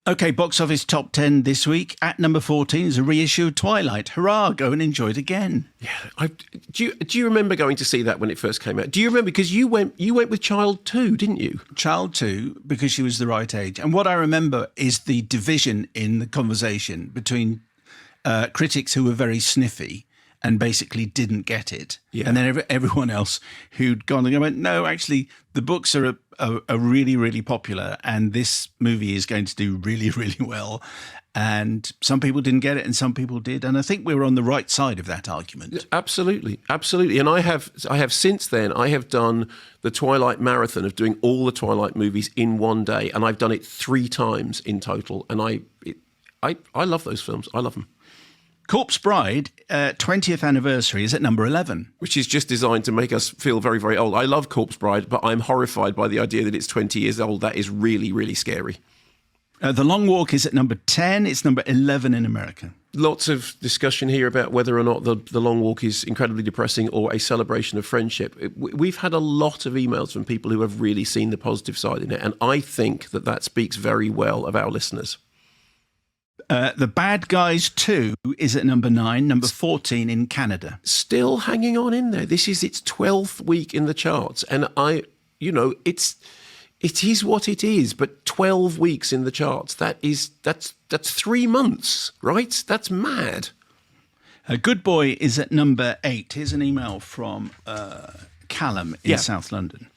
Okay, box office top 10 this week. At number 14 is a reissue of Twilight. Hurrah, go and enjoy it again. Yeah, do you remember going to see that when it first came out? Do you remember, because you went with Child 2, didn't you? Child 2, because she was the right age. And what I remember is the division in the conversation between critics who were very sniffy and basically didn't get it. Yeah. And then everyone else who'd gone and went, no, actually, the books are really, really popular and this movie is going to do really, really well. And some people didn't get it and some people did. And I think we were on the right side of that argument. Absolutely. Absolutely. And I have since then, I have done the Twilight marathon of doing all the Twilight movies in one day. And I've done it 3 times in total. And I love those films. I love them. Corpse Bride, 20th anniversary, is at number 11. Which is just designed to make us feel very, very old. I love Corpse Bride, but I'm horrified by the idea that it's 20 years old. That is really, really scary. The Long Walk is at number 10. It's number 11 in America. Lots of discussion here about whether or not the Long Walk is incredibly depressing or a celebration of friendship. We've had a lot of emails from people who have really seen the positive side in it, and I think that speaks very well of our listeners. The Bad Guys 2 is at number 9, number 14 in Canada. Still hanging on in there. This is its 12th week in the charts. And it is what it is, but 12 weeks in the charts. That's 3 months, right? That's mad. Good Boy is at number 8. Here's an email from Callum in South London.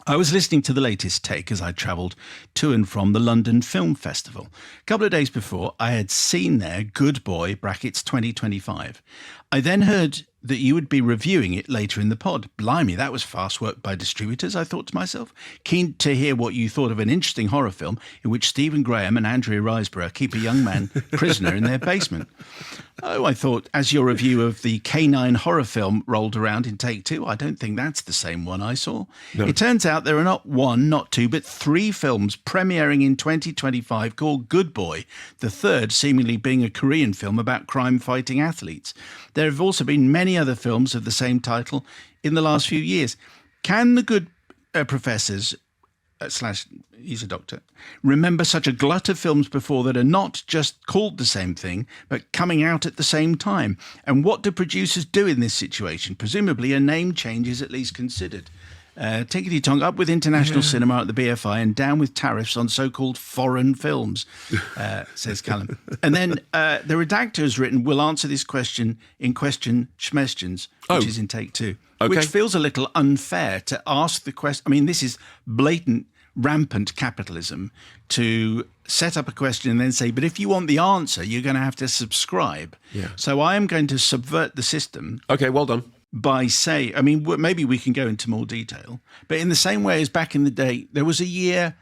I was listening to the latest take as I travelled to and from the London Film Festival. A couple of days before, I had seen there Good Boy brackets 2025. I then heard that you would be reviewing it later in the pod. Blimey, that was fast work by distributors, I thought to myself. Keen to hear what you thought of an interesting horror film in which Stephen Graham and Andrea Riseborough keep a young man prisoner in their basement. Oh, I thought, as your review of the K9 horror film rolled around in take 2, I don't think that's the same one I saw. No. It turns out there are not 1, not 2, but 3 films premiering in 2025 called Good Boy, the third seemingly being a Korean film about crime-fighting athletes. There have also been many other films of the same title in the last few years. Can the good professors / he's a doctor remember such a glut of films before that are not just called the same thing but coming out at the same time? And what do producers do in this situation? Presumably a name change is at least considered. Tickety-tong, up with international cinema at the BFI and down with tariffs on so-called foreign films, says Callum. And then the redactor has written, we'll answer this question in question Schmestions, which is in take 2, which feels a little unfair to ask the question. I mean, this is blatant, rampant capitalism to set up a question and then say, but if you want the answer, you're going to have to subscribe. Yeah. So I am going to subvert the system. Okay, well done. By say, I mean, maybe we can go into more detail, but in the same way as back in the day, there was a year,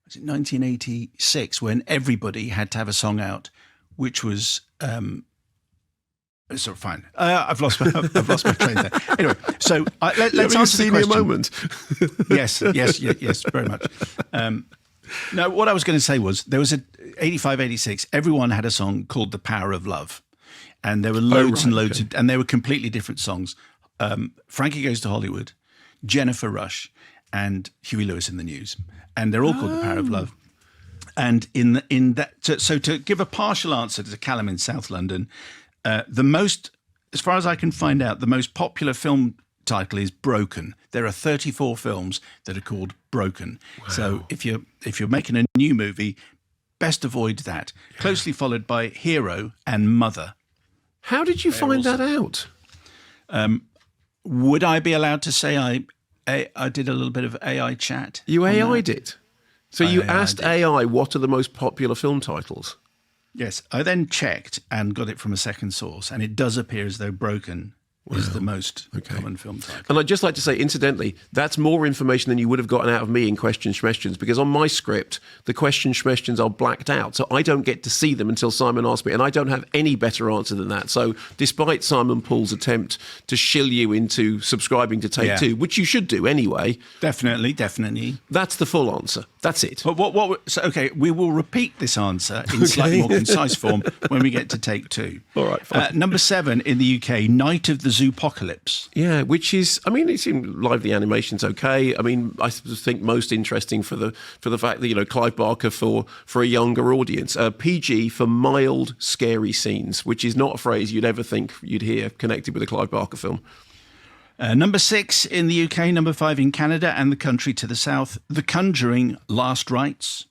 was it 1986, when everybody had to have a song out, which was, sort of fine. I've lost my train there. Anyway, so let's answer the question. Moment. Yes, very much. No, what I was going to say was there was 85, 86, everyone had a song called The Power of Love. And there were loads and loads of, and they were completely different songs. Frankie Goes to Hollywood, Jennifer Rush, and Huey Lewis in the News, and they're all called The Power of Love. And in that, so to give a partial answer to Callum in South London, the most, as far as I can find out, the most popular film title is Broken. There are 34 films that are called Broken. Wow. So if you're making a new movie, best avoid that. Yeah. Closely followed by Hero and Mother. How did you find that out? Would I be allowed to say I did a little bit of AI chat? You AI'd it? So you asked AI what are the most popular film titles? Yes. I then checked and got it from a second source, and it does appear as though Broken is the most common film title. And I'd just like to say, incidentally, that's more information than you would have gotten out of me in Question Schmestions, because on my script, the Question Schmestions are blacked out, so I don't get to see them until Simon asks me, and I don't have any better answer than that. So despite Simon Paul's attempt to shill you into subscribing to Take 2, which you should do anyway. Definitely. That's the full answer. That's it. But so we will repeat this answer in slightly more concise form when we get to Take 2. All right, fine. Number 7 in the UK, Night of the Zoopocalypse. Yeah, which is, I mean, it seemed live. The animation's okay. I mean, I think most interesting for the fact that Clive Barker for a younger audience, PG for mild, scary scenes, which is not a phrase you'd ever think you'd hear connected with a Clive Barker film. Number 6 in the UK, number 5 in Canada and the country to the south, The Conjuring: Last Rites.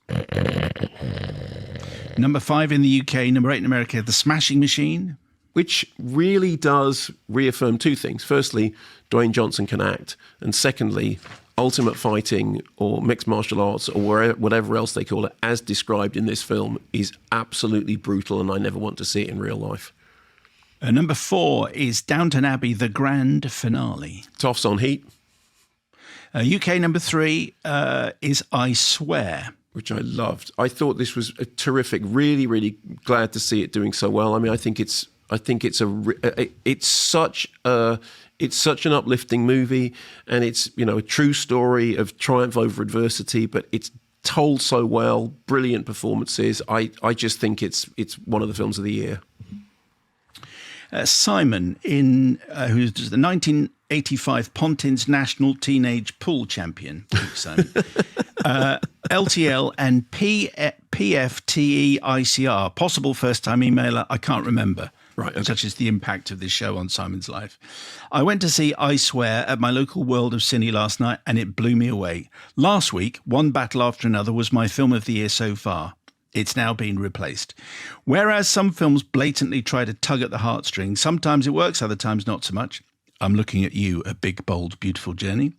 Number 5 in the UK, number 8 in America, The Smashing Machine. Which really does reaffirm two things. Firstly, Dwayne Johnson can act. And secondly, ultimate fighting or mixed martial arts or whatever else they call it, as described in this film, is absolutely brutal, and I never want to see it in real life. Number 4 is Downton Abbey, the grand finale. Toffs on Heat. UK number 3 is I Swear. Which I loved. I thought this was a terrific. Really, really glad to see it doing so well. I mean, I think it's such an uplifting movie, and it's a true story of triumph over adversity. But it's told so well. Brilliant performances. I just think it's one of the films of the year. Simon, who's the 1985 Pontins National Teenage Pool Champion, Simon, LTL and PFTEICR, possible first-time emailer, I can't remember. Right, okay. Such is the impact of this show on Simon's life. I went to see I Swear at my local World of Cine last night, and it blew me away. Last week, One Battle After Another was my film of the year so far. It's now been replaced. Whereas some films blatantly try to tug at the heartstrings, sometimes it works, other times not so much. I'm looking at you, A Big, Bold, Beautiful Journey.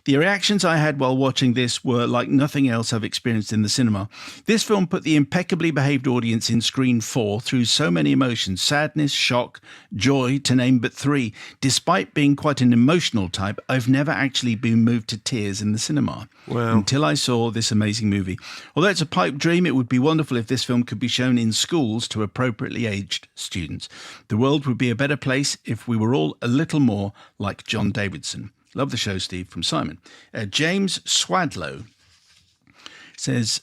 The reactions I had while watching this were like nothing else I've experienced in the cinema. This film put the impeccably behaved audience in screen 4 through so many emotions: sadness, shock, joy, to name but 3. Despite being quite an emotional type, I've never actually been moved to tears in the cinema. Wow. Until I saw this amazing movie. Although it's a pipe dream, it would be wonderful if this film could be shown in schools to appropriately aged students. The world would be a better place if we were all a little more like John Davidson. Love the show, Steve, from Simon. James Swadlow says,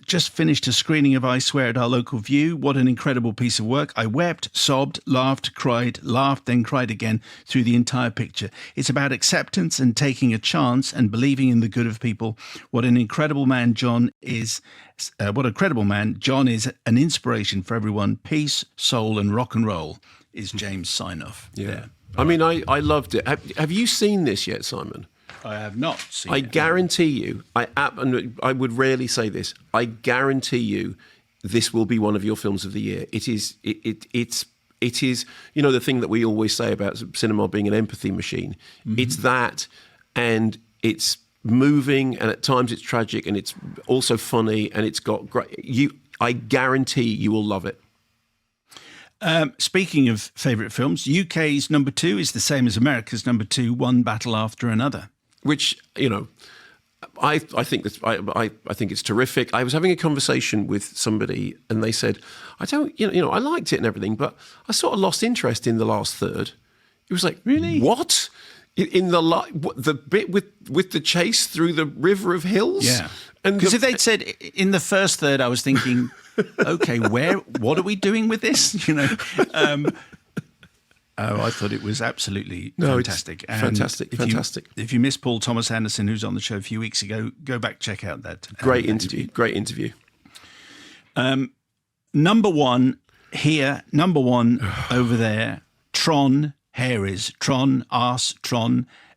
just finished a screening of I Swear at our local View. What an incredible piece of work. I wept, sobbed, laughed, then cried again through the entire picture. It's about acceptance and taking a chance and believing in the good of people. What an incredible man John is. What a credible man. John is an inspiration for everyone. Peace, soul and rock and roll is James' sign-off. Yeah. There. I mean, I loved it. Have you seen this yet, Simon? I have not seen it. I guarantee you, and I would rarely say this, I guarantee you this will be one of your films of the year. It is, it is, the thing that we always say about cinema being an empathy machine. Mm-hmm. It's that, and it's moving, and at times it's tragic, and it's also funny, and it's got great. I guarantee you will love it. Speaking of favourite films, UK's number 2 is the same as America's number 2, One Battle After Another. Which, I think it's terrific. I was having a conversation with somebody, and they said, I liked it and everything, but I sort of lost interest in the last third. It was like, really? What? In the bit with the chase through the River of Hills? Yeah. Because if they'd said in the first third, I was thinking, okay, what are we doing with this? I thought it was absolutely fantastic. Fantastic. If you missed Paul Thomas Anderson, who's on the show a few weeks ago, go back, check out that. Great interview. Number 1 here, number 1 over there, Tron Ares. Tron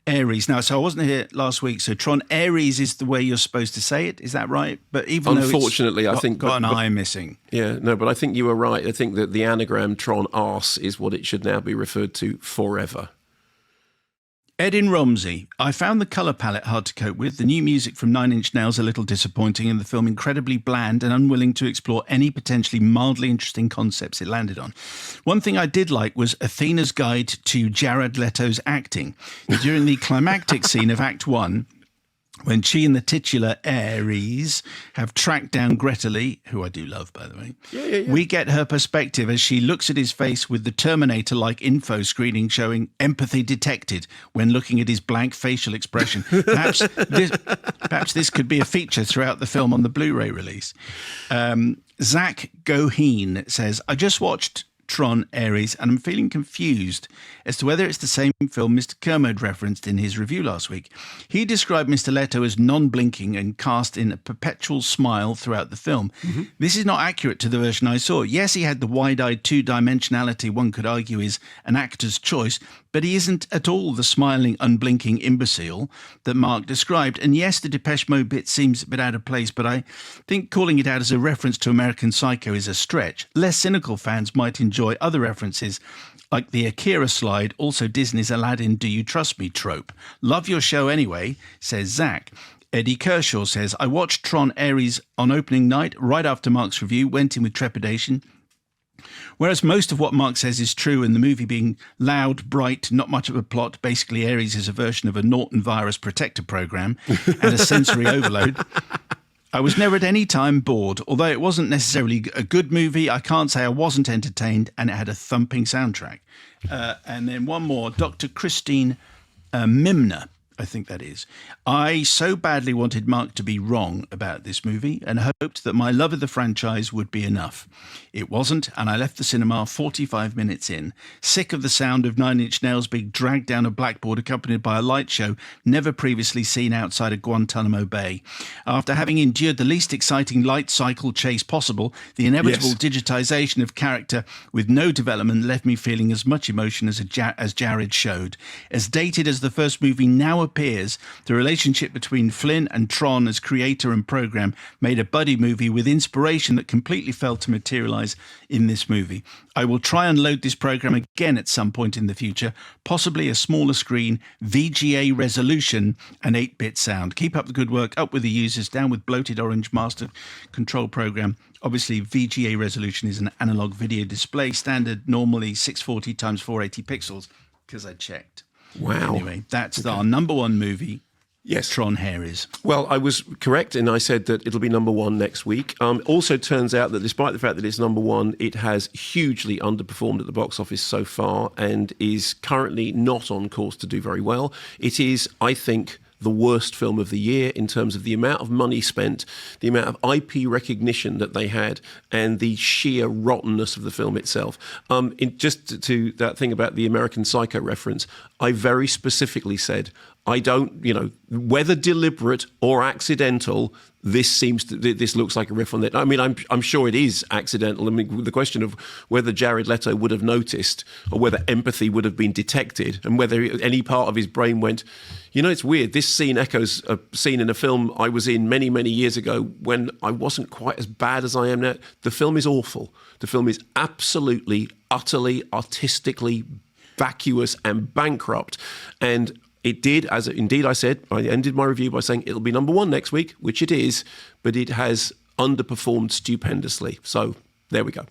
Ares. Now, so I wasn't here last week, so Tron Ares is the way you're supposed to say it. Is that right? But even unfortunately, though it's I think got an eye missing. Yeah, no, but I think you were right. I think that the anagram Tron Ares is what it should now be referred to forever. Edin Romsey. I found the colour palette hard to cope with, the new music from Nine Inch Nails a little disappointing, and the film incredibly bland and unwilling to explore any potentially mildly interesting concepts it landed on. One thing I did like was Athena's guide to Jared Leto's acting. During the climactic scene of Act 1, when she and the titular Ares have tracked down Greta Lee, who I do love, by the way, we get her perspective as she looks at his face with the Terminator-like info screening showing empathy detected when looking at his blank facial expression. Perhaps this could be a feature throughout the film on the Blu-ray release. Zach Goheen says, I just watched Tron Ares, and I'm feeling confused as to whether it's the same film Mr. Kermode referenced in his review last week. He described Mr. Leto as non-blinking and cast in a perpetual smile throughout the film. Mm-hmm. This is not accurate to the version I saw. Yes, he had the wide-eyed two-dimensionality one could argue is an actor's choice, but he isn't at all the smiling, unblinking imbecile that Mark described. And yes, the Depeche Mode bit seems a bit out of place, but I think calling it out as a reference to American Psycho is a stretch. Less cynical fans might enjoy other references, like the Akira slide, also Disney's Aladdin Do You Trust Me trope. Love your show anyway, says Zach. Eddie Kershaw says, I watched Tron Ares on opening night, right after Mark's review, went in with trepidation. Whereas most of what Mark says is true, and the movie being loud, bright, not much of a plot, basically Ares is a version of a Norton virus protector program and a sensory overload, I was never at any time bored. Although it wasn't necessarily a good movie, I can't say I wasn't entertained, and it had a thumping soundtrack. And then one more, Dr. Christine Mimner, I think that is. I so badly wanted Mark to be wrong about this movie and hoped that my love of the franchise would be enough. It wasn't, and I left the cinema 45 minutes in, sick of the sound of Nine Inch Nails being dragged down a blackboard accompanied by a light show never previously seen outside of Guantanamo Bay. After having endured the least exciting light cycle chase possible, the inevitable digitization of character with no development left me feeling as much emotion as Jared showed. As dated as the first movie now appears, the relationship between Flynn and Tron as creator and program made a buddy movie with inspiration that completely failed to materialize in this movie. I will try and load this program again at some point in the future, possibly a smaller screen, VGA resolution, and 8-bit sound. Keep up the good work, up with the users, down with bloated orange master control program. Obviously, VGA resolution is an analog video display, standard normally 640 x 480 pixels, because I checked. Wow. Anyway, that's our number one movie. Yes. Tron Ares. Well, I was correct, and I said that it'll be number one next week. Also turns out that despite the fact that it's number one, it has hugely underperformed at the box office so far and is currently not on course to do very well. It is, I think, the worst film of the year in terms of the amount of money spent, the amount of IP recognition that they had, and the sheer rottenness of the film itself. Just to that thing about the American Psycho reference, I very specifically said, I don't, whether deliberate or accidental, this looks like a riff on that. I mean, I'm sure it is accidental. I mean, the question of whether Jared Leto would have noticed or whether empathy would have been detected and whether any part of his brain went, it's weird. This scene echoes a scene in a film I was in many, many years ago when I wasn't quite as bad as I am now. The film is awful. The film is absolutely, utterly, artistically vacuous and bankrupt. And it did, as indeed I said, I ended my review by saying it'll be number one next week, which it is, but it has underperformed stupendously. So there we go.